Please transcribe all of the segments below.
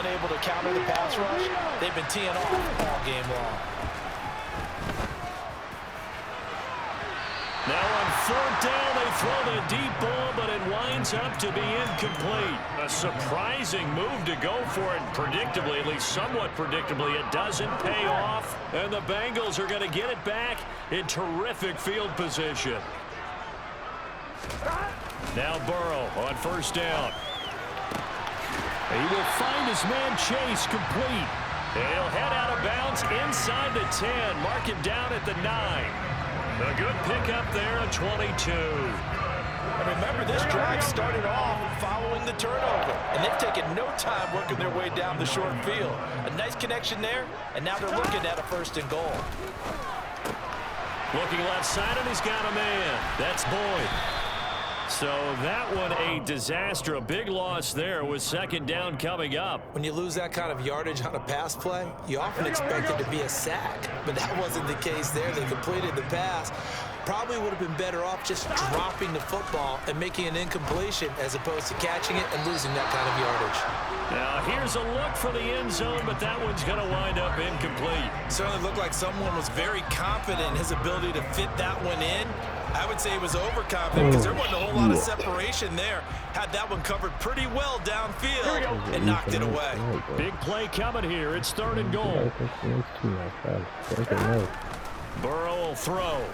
unable to counter the pass rush, they've been teeing off all game long. Now on fourth down, they throw the deep ball, but it winds up to be incomplete. A surprising move to go for it. Predictably, at least somewhat predictably, it doesn't pay off. And the Bengals are going to get it back in terrific field position. Now Burrow on first down. He will find his man Chase complete. And he'll head out of bounds inside the 10. Mark him down at the 9. A good pickup there at 22. And remember, this drive started off following the turnover. And they've taken no time working their way down the short field. A nice connection there, and now they're looking at a 1st and goal. Looking left side, and he's got a man. That's Boyd. So that one a disaster. A big loss there with 2nd down coming up. When you lose that kind of yardage on a pass play, you often expect it to be a sack. But that wasn't the case there. They completed the pass. Probably would have been better off just dropping the football and making an incompletion as opposed to catching it and losing that kind of yardage. Now here's a look for the end zone, but that one's going to wind up incomplete. Certainly looked like someone was very confident in his ability to fit that one in. I would say he was overconfident because there wasn't a whole lot of separation there. Had that one covered pretty well downfield and knocked it away. Big play coming here. It's 3rd and goal. Burrow will throw.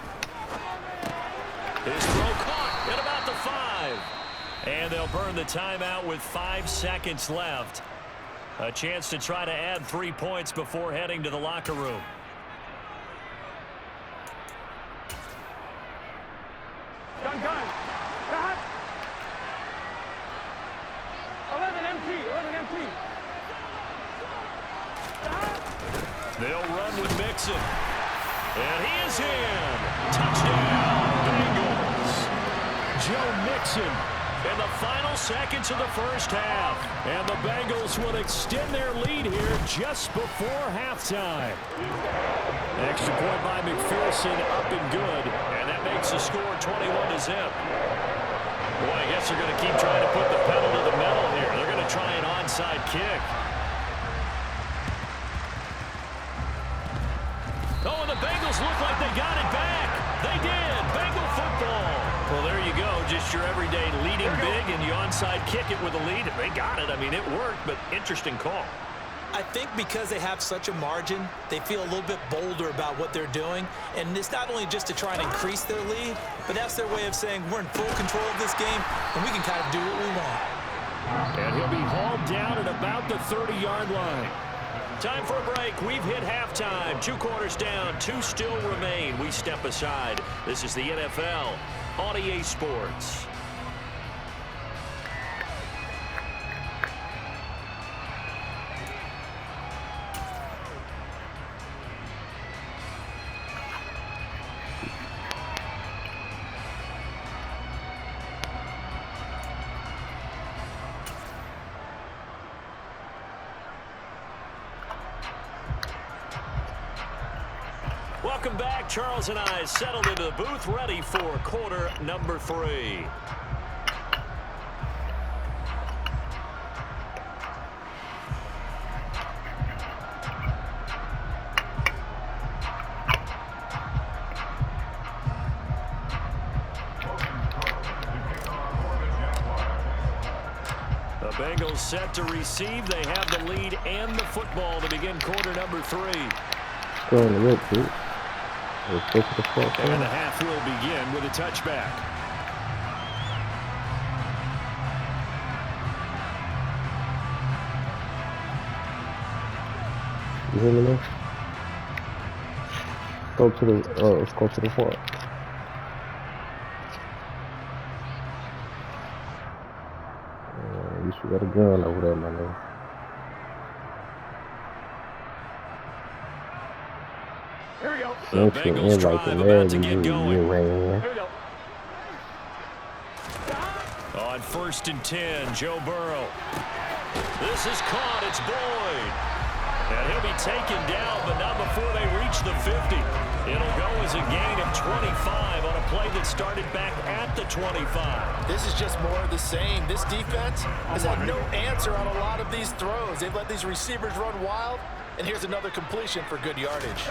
His throw caught at about the 5. And they'll burn the timeout with 5 seconds left. A chance to try to add 3 points before heading to the locker room. Gun. 11 empty. They'll run with Mixon. And he is in. Touchdown, Bengals. Joe Mixon in the final seconds of the first half. And the Bengals will extend their lead here just before halftime. Extra point by McPherson, up and good. And that makes the score 21-0. Boy, I guess they're going to keep trying to put the pedal to the metal here. They're going to try an onside kick. Oh, and the Bengals look like they got it back. They did. Bengal football. Well, there you go. Just your everyday leading big, and you onside kick it with a lead. They got it. I mean, it worked, but interesting call. I think because they have such a margin, they feel a little bit bolder about what they're doing. And it's not only just to try and increase their lead, but that's their way of saying we're in full control of this game, and we can kind of do what we want. And he'll be hauled down at about the 30-yard line. Time for a break. We've hit halftime. 2 quarters down. 2 still remain. We step aside. This is the NFL on EA Sports. Welcome back. Charles and I settled into the booth, ready for quarter number 3. The Bengals set to receive. They have the lead and the football to begin quarter number 3. Going to rip, dude. And the half will begin with a touchback. You hear me now? Let's go to the 4. You should got a gun over there, my nigga. Here we go. The Bengals drive about to get going. Here we go. On 1st and 10, Joe Burrow. This is caught. It's Boyd. And he'll be taken down, but not before they reach the 50. It'll go as a gain of 25 on a play that started back at the 25. This is just more of the same. This defense has had no answer on a lot of these throws. They've let these receivers run wild, and here's another completion for good yardage.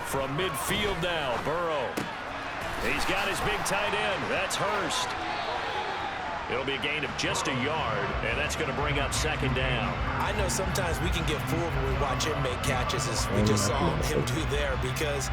From midfield now, Burrow. He's got his big tight end. That's Hurst. It'll be a gain of just a yard, and that's going to bring up second down. I know sometimes we can get fooled when we watch him make catches, as we just saw him do there, because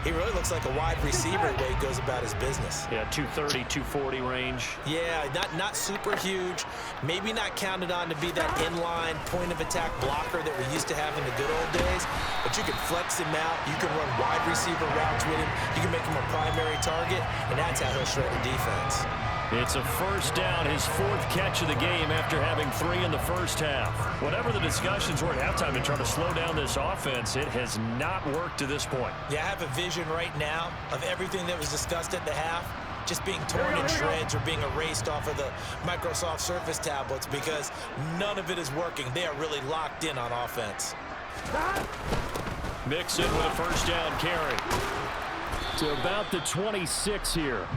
he really looks like a wide receiver the way he goes about his business. Yeah, 230, 240 range. Yeah, not super huge. Maybe not counted on to be that inline point-of-attack blocker that we used to have in the good old days, but you can flex him out. You can run wide receiver routes with him. You can make him a primary target, and that's how he'll shred the defense. It's a first down, his fourth catch of the game after having 3 in the first half. Whatever the discussions were at halftime to try to slow down this offense, it has not worked to this point. Yeah, I have a vision right now of everything that was discussed at the half just being torn in shreds or being erased off of the Microsoft Surface tablets, because none of it is working. They are really locked in on offense. Mixon with a first down carry to about the 26 here.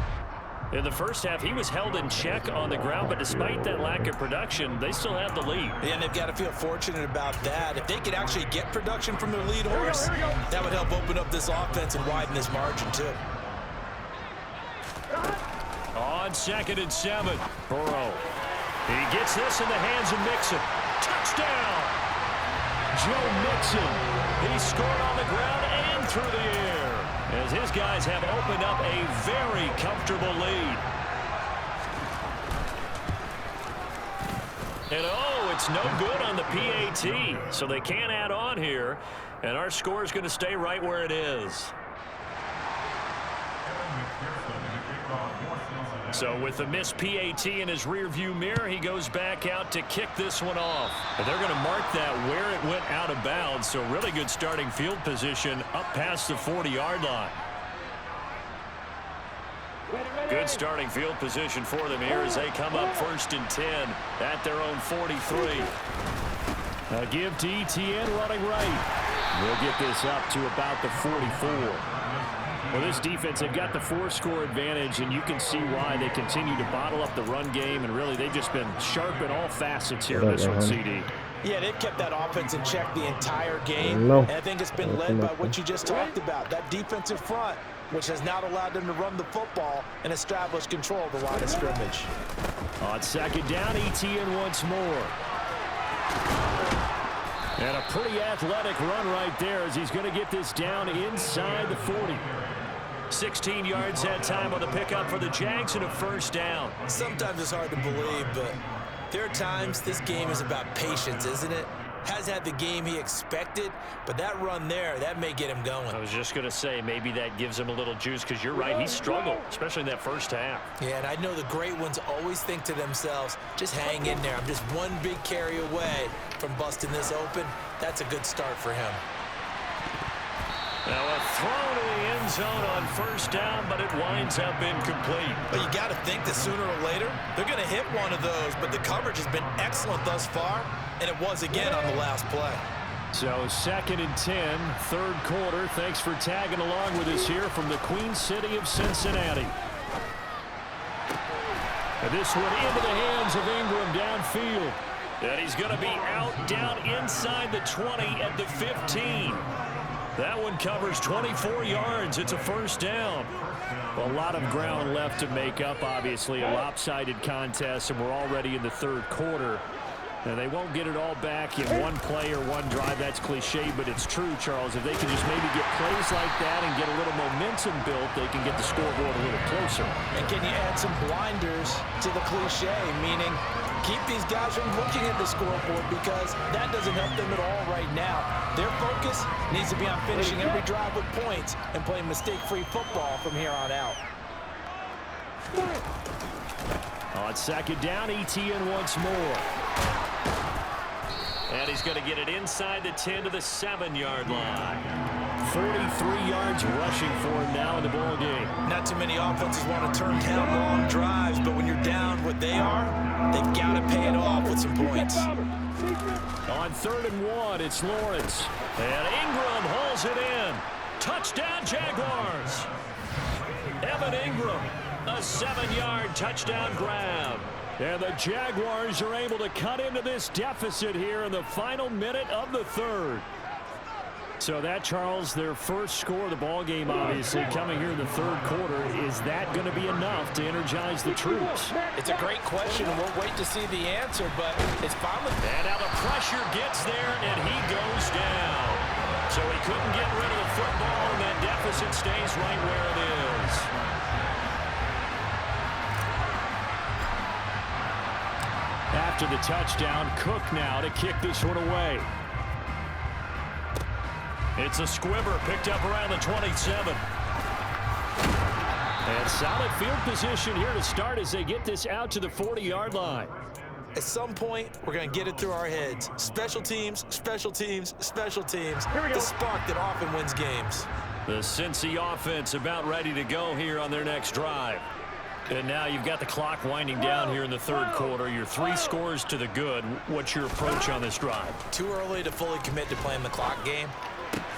In the first half, he was held in check on the ground, but despite that lack of production, they still have the lead. Yeah, and they've got to feel fortunate about that. If they could actually get production from their lead horse, that would help open up this offense and widen this margin, too. On 2nd and 7, Burrow. He gets this in the hands of Mixon. Touchdown! Joe Mixon. He scored on the ground and through the air, as his guys have opened up a very comfortable lead. And oh, it's no good on the PAT, so they can't add on here, and our score is going to stay right where it is. So with the missed PAT in his rearview mirror, he goes back out to kick this one off. And they're going to mark that where it went out of bounds, so really good starting field position up past the 40-yard line. Good starting field position for them here as they come up 1st and 10 at their own 43. A give to Etienne running right. We'll get this up to about the 44. Well, this defense, they've got the 4-score advantage, and you can see why they continue to bottle up the run game, and really they've just been sharp in all facets here in this one, CD. Yeah, they've kept that offense in check the entire game, and I think it's been led by what you just talked about, that defensive front, which has not allowed them to run the football and establish control of the line of scrimmage. On 2nd down, Etienne once more. And a pretty athletic run right there as he's going to get this down inside the 40. 16 yards that time on the pickup for the Jags and a first down. Sometimes it's hard to believe, but there are times this game is about patience, isn't it? Has had the game he expected, but that run there, that may get him going. I was just going to say, maybe that gives him a little juice, because you're right, he struggled, especially in that first half. Yeah, and I know the great ones always think to themselves, just hang in there. I'm just one big carry away from busting this open. That's a good start for him. Now a throw to the end zone on first down, but it winds up incomplete. But you got to think that sooner or later, they're going to hit one of those, but the coverage has been excellent thus far, and it was again on the last play. So 2nd and 10, 3rd quarter. Thanks for tagging along with us here from the Queen City of Cincinnati. And this one into the hands of Ingram downfield. And he's going to be out down inside the 20 at the 15. That one covers 24 yards. It's a first down. A lot of ground left to make up, obviously. A lopsided contest, and we're already in the 3rd quarter. And they won't get it all back in one play or one drive. That's cliche, but it's true, Charles. If they can just maybe get plays like that and get a little momentum built, they can get the scoreboard a little closer. And can you add some blinders to the cliche, meaning keep these guys from looking at the scoreboard, because that doesn't help them at all right now. Their focus needs to be on finishing every drive with points and playing mistake-free football from here on out. On 2nd down, Etienne once more. And he's going to get it inside the 10 to the 7-yard line. 43 yards rushing for him now in the ball game. Not too many offenses want to turn down long drives, but when you're down what they are, they've got to pay it off with some points. On 3rd and 1, it's Lawrence. And Ingram hauls it in. Touchdown, Jaguars. Evan Ingram, a 7-yard touchdown grab. And the Jaguars are able to cut into this deficit here in the final minute of the 3rd. So that, Charles, their first score of the ball game, obviously, coming here in the 3rd quarter. Is that going to be enough to energize the troops? It's a great question, and we'll wait to see the answer, but it's finally... And now the pressure gets there, and he goes down. So he couldn't get rid of the football, and that deficit stays right where it is. After the touchdown, Cook now to kick this one away. It's a squibber picked up around the 27. And solid field position here to start as they get this out to the 40-yard line. At some point, we're going to get it through our heads. Special teams, special teams, special teams. The spark that often wins games. The Cincy offense about ready to go here on their next drive. And now you've got the clock winding down here in the 3rd quarter. You're 3 scores to the good. What's your approach on this drive? Too early to fully commit to playing the clock game.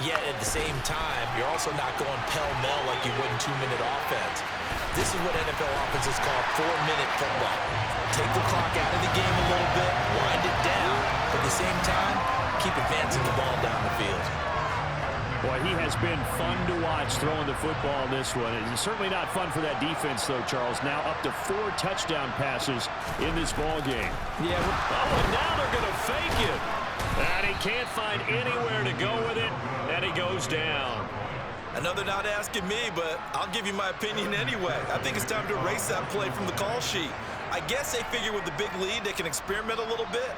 Yet at the same time, you're also not going pell-mell like you would in 2-minute offense. This is what NFL offenses call 4-minute football. Take the clock out of the game a little bit, wind it down, but at the same time, keep advancing the ball down the field. Boy, he has been fun to watch throwing the football in this one. It's certainly not fun for that defense, though, Charles. Now up to 4 touchdown passes in this ball game. Yeah. Oh, and now they're going to fake it. And he can't find anywhere to go with it, and he goes down. Another not asking me, but I'll give you my opinion anyway. I think it's time to erase that play from the call sheet. I guess they figure with the big lead they can experiment a little bit.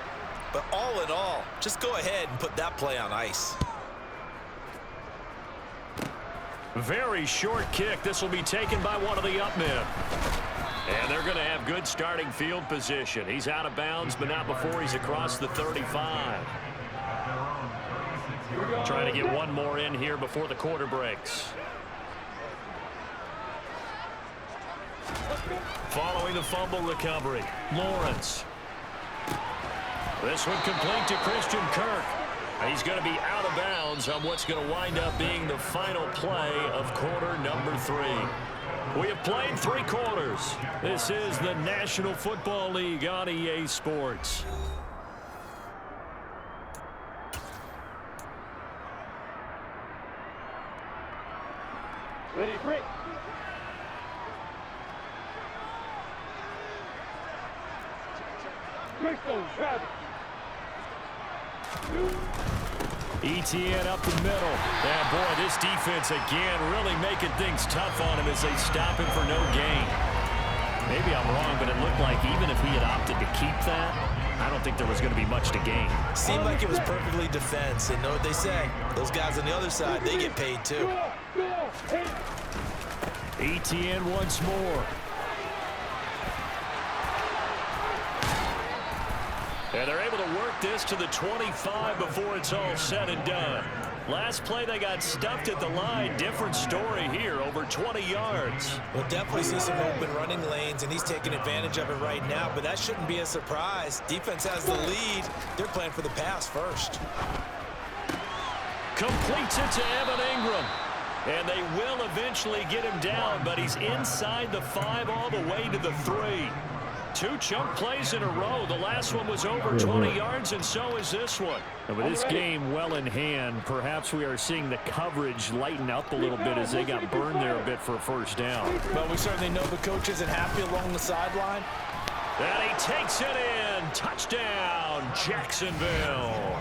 But all in all, just go ahead and put that play on ice. Very short kick. This will be taken by one of the up men. And they're going to have good starting field position. He's out of bounds, but not before he's across the 35. Trying to get one more in here before the quarter breaks. Following the fumble recovery, Lawrence. This one complete to Christian Kirk. He's going to be out of bounds on what's going to wind up being the final play of quarter number 3. We have played 3 quarters. This is the National Football League on EA Sports. Ready, break. Crystal, Travis. ETN up the middle. And boy, this defense again really making things tough on him as they stop him for no gain. Maybe I'm wrong, but it looked like even if he had opted to keep that, I don't think there was going to be much to gain. Seemed like it was perfectly defense, and know what they say. Those guys on the other side, they get paid too. ETN once more. And they're able to work this to the 25 before it's all said and done. Last play, they got stuffed at the line. Different story here, over 20 yards. We'll definitely see some open running lanes, and he's taking advantage of it right now, but that shouldn't be a surprise. Defense has the lead. They're playing for the pass first. Completes it to Evan Ingram. And they will eventually get him down, but he's inside the 5 all the way to the 3. 2 chunk plays in a row. The last one was over 20 yards, and so is this one. And with this game well in hand, perhaps we are seeing the coverage lighten up a little bit as they got burned there a bit for a first down. Well, we certainly know the coach isn't happy along the sideline. And he takes it in. Touchdown, Jacksonville.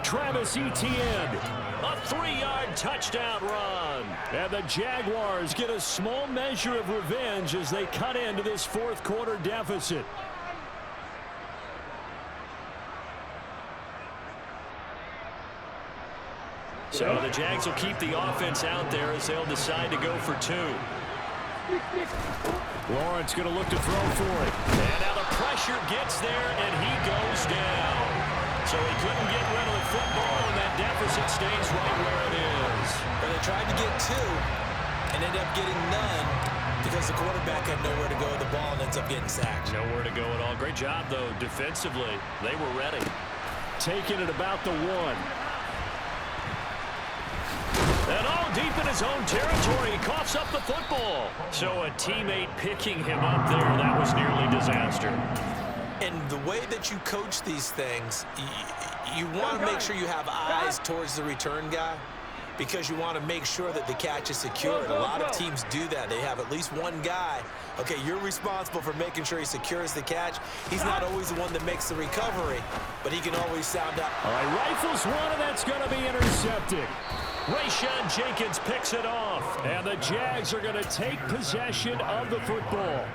Travis Etienne, a 3-yard touchdown run. And the Jaguars get a small measure of revenge as they cut into this 4th quarter deficit. So the Jags will keep the offense out there as they'll decide to go for 2. Lawrence going to look to throw for it. And now the pressure gets there, and he goes down. So he couldn't get rid of the football, and that deficit stays right where it is. But they tried to get 2 and ended up getting none because the quarterback had nowhere to go with the ball and ends up getting sacked. Nowhere to go at all. Great job, though, defensively. They were ready. taken at about the 1. And all deep in his own territory, he coughs up the football. So a teammate picking him up there, that was nearly disaster. And the way that you coach these things, you want to make sure you have eyes towards the return guy because you want to make sure that the catch is secured. A lot of teams do that. They have at least one guy. Okay, you're responsible for making sure he secures the catch. He's not always the one that makes the recovery, but he can always sound out. All right, rifles one, and that's going to be intercepted. Rayshawn Jenkins picks it off, and the Jags are going to take possession of the football.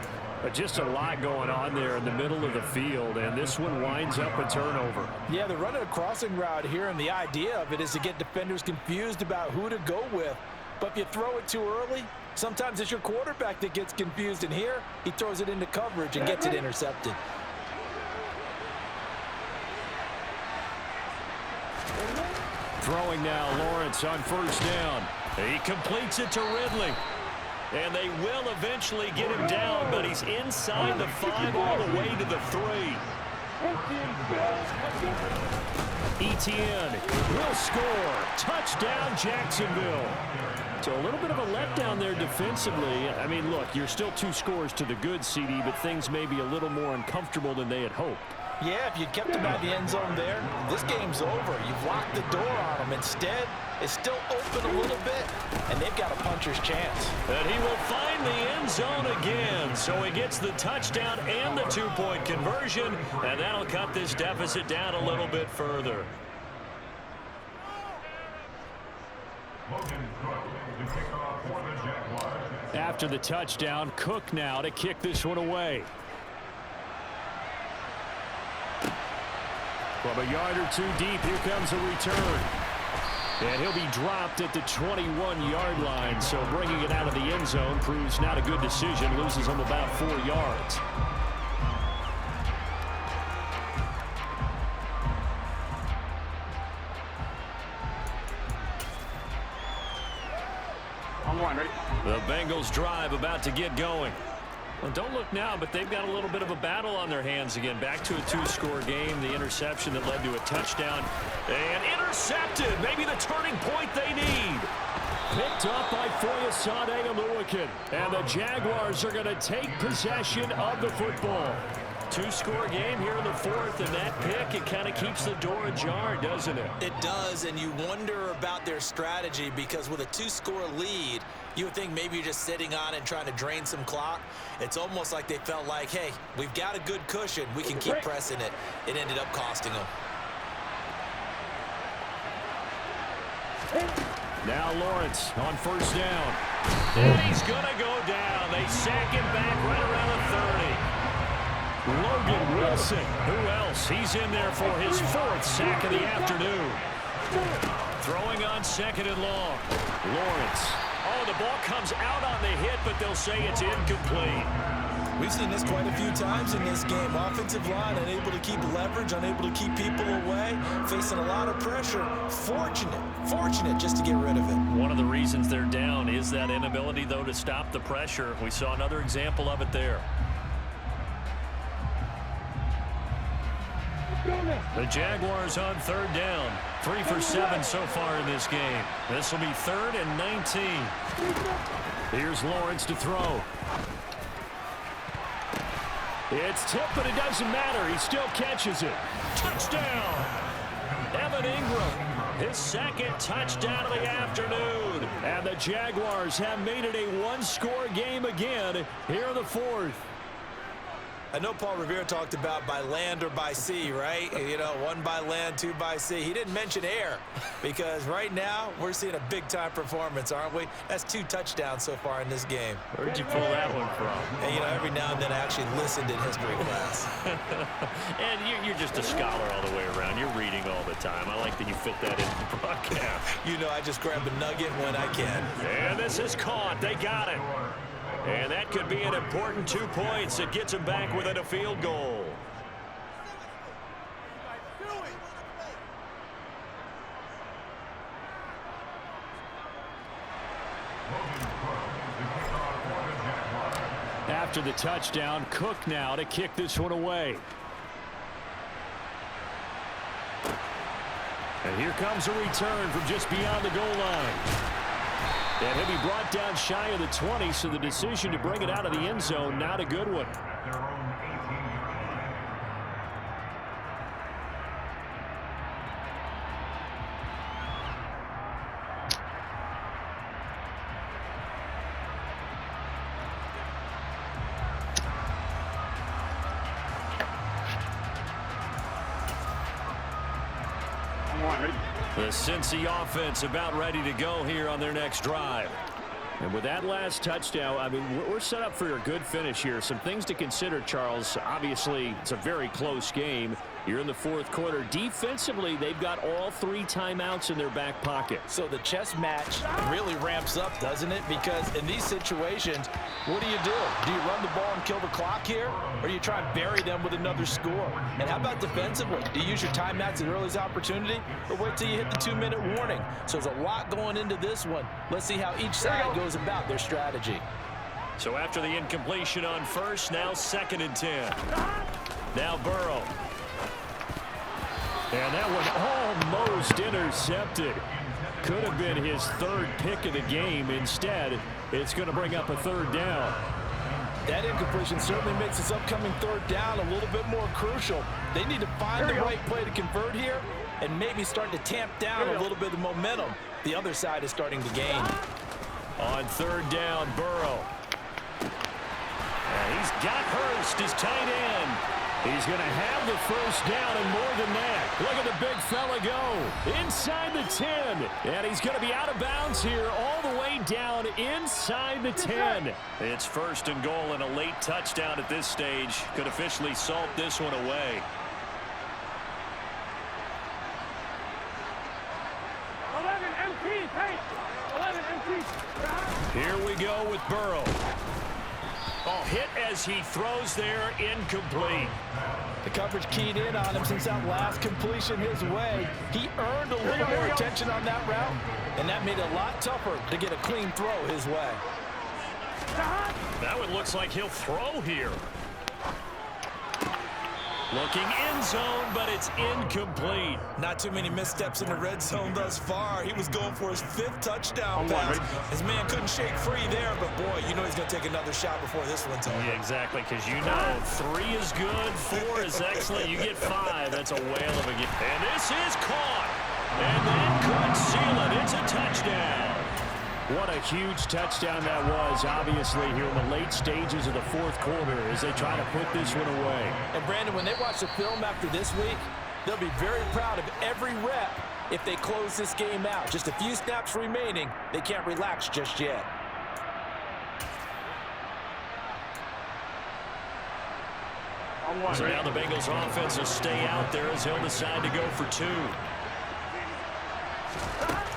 But just a lot going on there in the middle of the field, and this one winds up a turnover. Yeah, they're running a crossing route here, and the idea of it is to get defenders confused about who to go with. But if you throw it too early, sometimes it's your quarterback that gets confused, and here he throws it into coverage and gets it intercepted. Throwing now, Lawrence on first down. He completes it to Ridley. And they will eventually get him down, but he's inside the 5 all the way to the 3. Etienne will score. Touchdown, Jacksonville. So a little bit of a letdown there defensively. I mean, look, you're still 2 scores to the good, CD, but things may be a little more uncomfortable than they had hoped. Yeah, if you kept him at the end zone there, this game's over. You've locked the door on him. Instead, it's still open a little bit, and they've got a puncher's chance. And he will find the end zone again. So he gets the touchdown and the 2-point conversion, and that'll cut this deficit down a little bit further. After the touchdown, Cook now to kick this one away. From a yard or 2 deep, here comes a return. And he'll be dropped at the 21-yard line. So bringing it out of the end zone proves not a good decision. Loses him about 4 yards. On 1, ready? The Bengals drive about to get going. Well, don't look now, but they've got a little bit of a battle on their hands again. Back to a 2-score game. The interception that led to a touchdown. And intercepted. Maybe the turning point they need. Picked up by Foyesade Oluwakin. And the Jaguars are going to take possession of the football. 2-score game here in the 4th, and that pick, it kind of keeps the door ajar, doesn't it? It does, and you wonder about their strategy because with a 2-score lead, you would think maybe you're just sitting on it and trying to drain some clock. It's almost like they felt like, hey, we've got a good cushion. We can keep pressing it. It ended up costing them. Now Lawrence on first down. And he's going to go down. They sack him back right around the 30. Logan Wilson, who else? He's in there for his 4th sack of the afternoon. Throwing on 2nd and long. Lawrence. Oh, the ball comes out on the hit, but they'll say it's incomplete. We've seen this quite a few times in this game. Offensive line unable to keep leverage, unable to keep people away, facing a lot of pressure. Fortunate just to get rid of it. One of the reasons they're down is that inability, though, to stop the pressure. We saw another example of it there. The Jaguars on 3rd down. 3 for 7 so far in this game. This will be 3rd and 19. Here's Lawrence to throw. It's tipped, but it doesn't matter. He still catches it. Touchdown! Evan Ingram, his 2nd touchdown of the afternoon. And the Jaguars have made it a 1-score game again here in the 4th. I know Paul Revere talked about by land or by sea, right? You know, 1 by land, 2 by sea. He didn't mention air because right now we're seeing a big-time performance, aren't we? That's 2 touchdowns so far in this game. Where'd you pull that one from? And, you know, every now and then I actually listened in history class. And you're just a scholar all the way around. You're reading all the time. I like that you fit that into the broadcast. You know, I just grab a nugget when I can. And this is caught. They got it. And that could be an important 2 points. It gets him back within a field goal. After the touchdown, Cook now to kick this one away. And here comes a return from just beyond the goal line. And he'll be brought down shy of the 20, so the decision to bring it out of the end zone, not a good one. The Cincy offense about ready to go here on their next drive. And with that last touchdown, I mean, we're set up for a good finish here. Some things to consider, Charles. Obviously, it's a very close game. You're in the fourth quarter. Defensively, they've got all 3 timeouts in their back pocket. So the chess match really ramps up, doesn't it? Because in these situations, what do? Do you run the ball and kill the clock here? Or do you try and bury them with another score? And how about defensively? Do you use your timeouts at earliest opportunity? Or wait till you hit the 2-minute warning? So there's a lot going into this one. Let's see how each side goes about their strategy. So after the incompletion on first, now 2nd and 10. Now Burrow. And that one almost intercepted. Could have been his 3rd pick of the game. Instead, it's going to bring up a 3rd down. That incompletion certainly makes this upcoming 3rd down a little bit more crucial. They need to find the right play to convert here and maybe start to tamp down a little bit of momentum. The other side is starting to gain. On 3rd down, Burrow. And he's got Hurst, his tight end. He's going to have the 1st down and more than that. Look at the big fella go inside the 10. And he's going to be out of bounds here all the way down inside the 10. It's 1st and goal and a late touchdown at this stage. Could officially salt this one away. Here we go with Burrow. Hit as he throws there, incomplete. The coverage keyed in on him since that last completion his way. He earned a little more attention on that route, and that made it a lot tougher to get a clean throw his way. That one looks like he'll throw here. Looking end zone, but it's incomplete. Not too many missteps in the red zone thus far. He was going for his 5th touchdown pass. His man couldn't shake free there, but boy, you know he's going to take another shot before this one's over. Yeah, exactly, because you know 3 is good, 4 is excellent. You get 5. That's a whale of a game. And this is caught. And that could seal it. It's a touchdown. What a huge touchdown that was, obviously, here in the late stages of the 4th quarter as they try to put this one away. And, Brandon, when they watch the film after this week, they'll be very proud of every rep if they close this game out. Just a few snaps remaining. They can't relax just yet. So now the Bengals offense will stay out there as he'll decide to go for 2.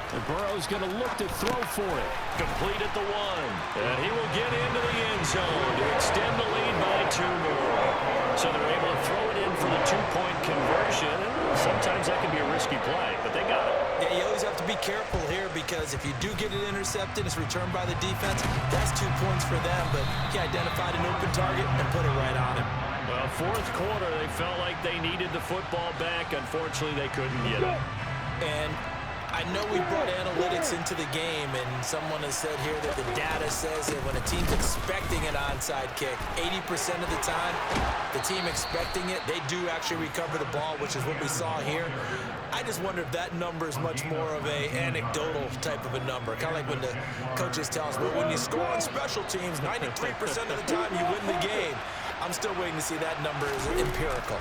And Burrow's going to look to throw for it. Complete at the 1. And he will get into the end zone to extend the lead by 2 more. So they're able to throw it in for the 2-point conversion. And sometimes that can be a risky play, but they got it. Yeah, you always have to be careful here because if you do get it intercepted, it's returned by the defense. That's 2 points for them, but he identified an open target and put it right on him. Well, 4th quarter, they felt like they needed the football back. Unfortunately, they couldn't get it. And I know we brought analytics into the game, and someone has said here that the data says that when a team's expecting an onside kick, 80% of the time, the team expecting it, they do actually recover the ball, which is what we saw here. I just wonder if that number is much more of a anecdotal type of a number, kind of like when the coaches tell us, well, when you score on special teams, 93% of the time you win the game. I'm still waiting to see that number is empirical.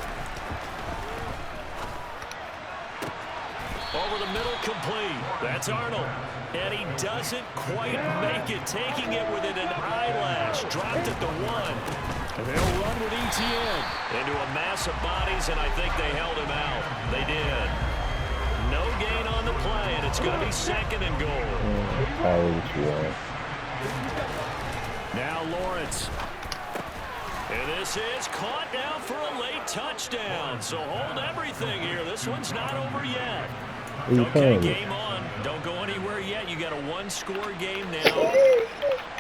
Over the middle, complete. That's Arnold. And he doesn't quite make it, taking it within an eyelash. Dropped at the 1. And they'll run with ETN. Into a mass of bodies, and I think they held him out. They did. No gain on the play, and it's going to be 2nd and goal. Now Lawrence. And this is caught now for a late touchdown. So hold everything here. This one's not over yet. Okay, game on. Don't go anywhere yet. You got a 1-score game now.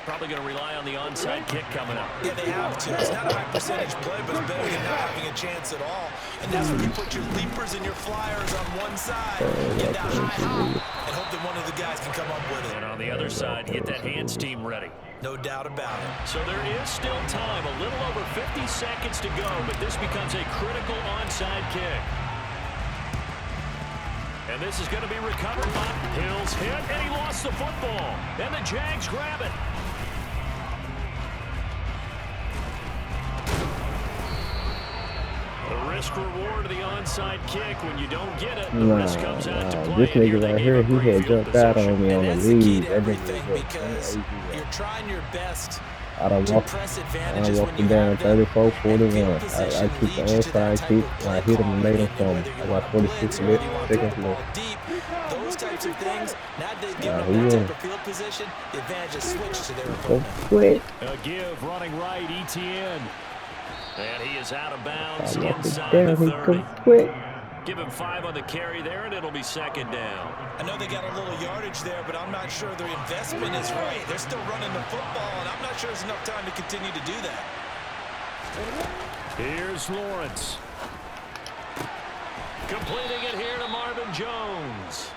Probably going to rely on the onside kick coming up. Yeah, they have to. It's not a high percentage play, but it's better than not having a chance at all. And that's when you put your leapers and your flyers on one side, get that high hop, and hope that one of the guys can come up with it. And on the other side, get that hands team ready. No doubt about it. So there is still time, a little over 50 seconds to go, but this becomes a critical onside kick. And this is going to be recovered by Hill's hit, and he lost the football. And the Jags grab it. The risk reward of the onside kick. When you don't get it, the risk comes out to play. This nigga right here, he had jumped out on me on the That's the key lead. to That everything nigga was because you're trying your best I done to walked, press I advantages walked when him you down have them. 34, 41. And field I position took the leads you to that onside type kick, of and play I hit him and calling, made him and from whether you're about running 46 blitz or whether you want to throw seconds the ball left. deep, those types of things, now that they've given up He that in. type of field position, the advantage is switched to their Go opponent. quick. A give running right, ETN. And he is out of bounds I walked it inside down, the he 30. come quick. Give him 5 on the carry there, and it'll be second down. I know they got a little yardage there, but I'm not sure their investment is right. They're still running the football, and I'm not sure there's enough time to continue to do that. Here's Lawrence. Completing it here to Marvin Jones.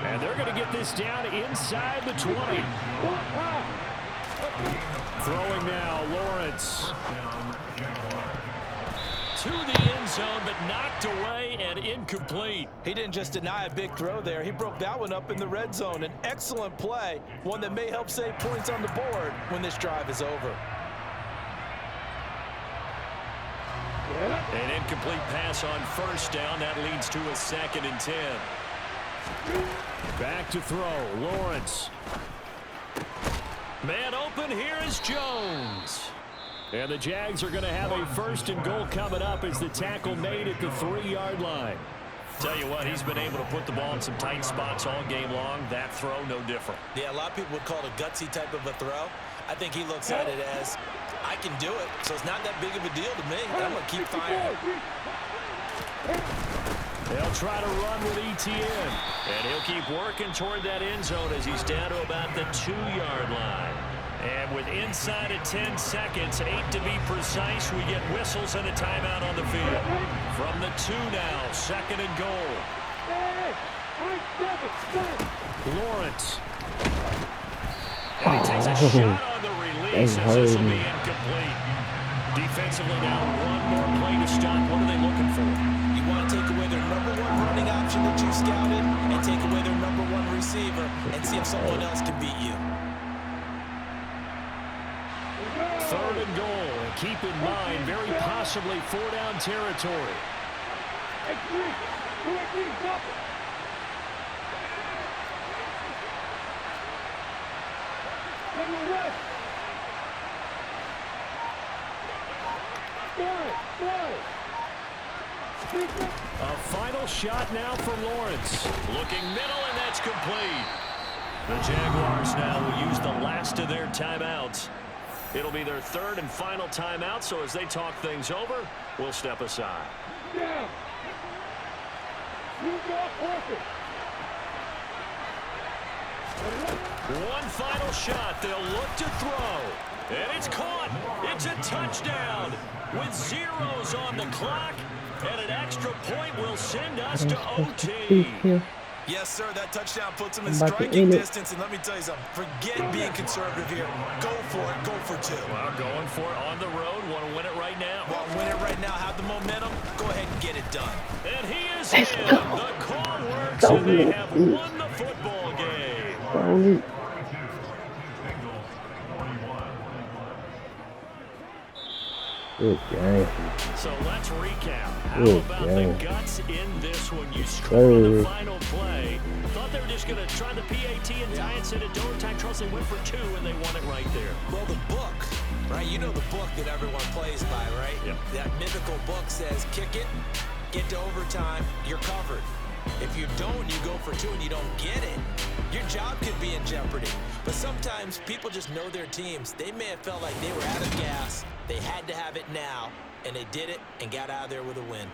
And they're going to get this down inside the 20. Throwing now, Lawrence. To the end zone, but knocked away and incomplete. He didn't just deny a big throw there. He broke that one up in the red zone. An excellent play, one that may help save points on the board when this drive is over. An incomplete pass on first down. That leads to a 2nd and 10. Back to throw. Lawrence. Man open. Here is Jones. And the Jags are going to have a 1st and goal coming up as the tackle made at the 3-yard line. Tell you what, he's been able to put the ball in some tight spots all game long. That throw, no different. Yeah, a lot of people would call it a gutsy type of a throw. I think he looks at it as, I can do it, so it's not that big of a deal to me. I'm going to keep firing. They'll try to run with ETN. And he'll keep working toward that end zone as he's down to about the 2-yard line. And with inside of 10 seconds, 8 to be precise, we get whistles and a timeout on the field. From the 2 now, 2nd and goal. Lawrence. And he takes a shot on the release as this will be incomplete. Defensively now, one more play to stop. What are they looking for? You want to take away their number 1 running option that you scouted and take away their number 1 receiver and see if someone else can beat you. 3rd and goal, and keep in mind, very possibly 4-down territory. A final shot now for Lawrence. Looking middle, and that's complete. The Jaguars now will use the last of their timeouts. It'll be their 3rd and final timeout, so as they talk things over, we'll step aside. One final shot. They'll look to throw. And it's caught. It's a touchdown with zeros on the clock. And an extra point will send us to OT. Yes, sir, that touchdown puts him in striking distance. And let me tell you something, forget being conservative here. Go for it, go for 2. Well, going for it on the road. Want to win it right now. Want to win it right now, have the momentum, go ahead and get it done. And he is in. The call works, and they have won the football game. Good game. So let's recap. How about the guts in this one? You scored on the final play. Thought they were just going to try the PAT and tie it, set it to overtime. Trust they went for 2, and they won it right there. Well, the book, right? You know the book that everyone plays by, right? Yep. That mythical book says, kick it, get to overtime, you're covered. If you don't, you go for 2 and you don't get it, your job could be in jeopardy. But sometimes people just know their teams. They may have felt like they were out of gas. They had to have it now, and they did it and got out of there with a win.